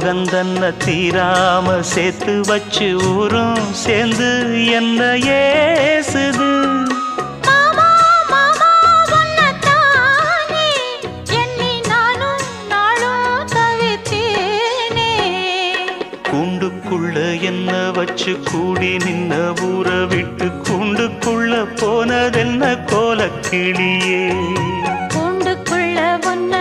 சோகந்தன்ன தீராம சேர்த்து வச்சு ஊரும் சேர்ந்து என்ன ஏசுது. கூண்டுக்குள்ள என்ன வச்சு கூடி நின்ன ஊற விட்டு கூண்டுக்குள்ள போனதென்ன கோலக்கிளியே. கூண்டுக்குள்ள ஒன்ன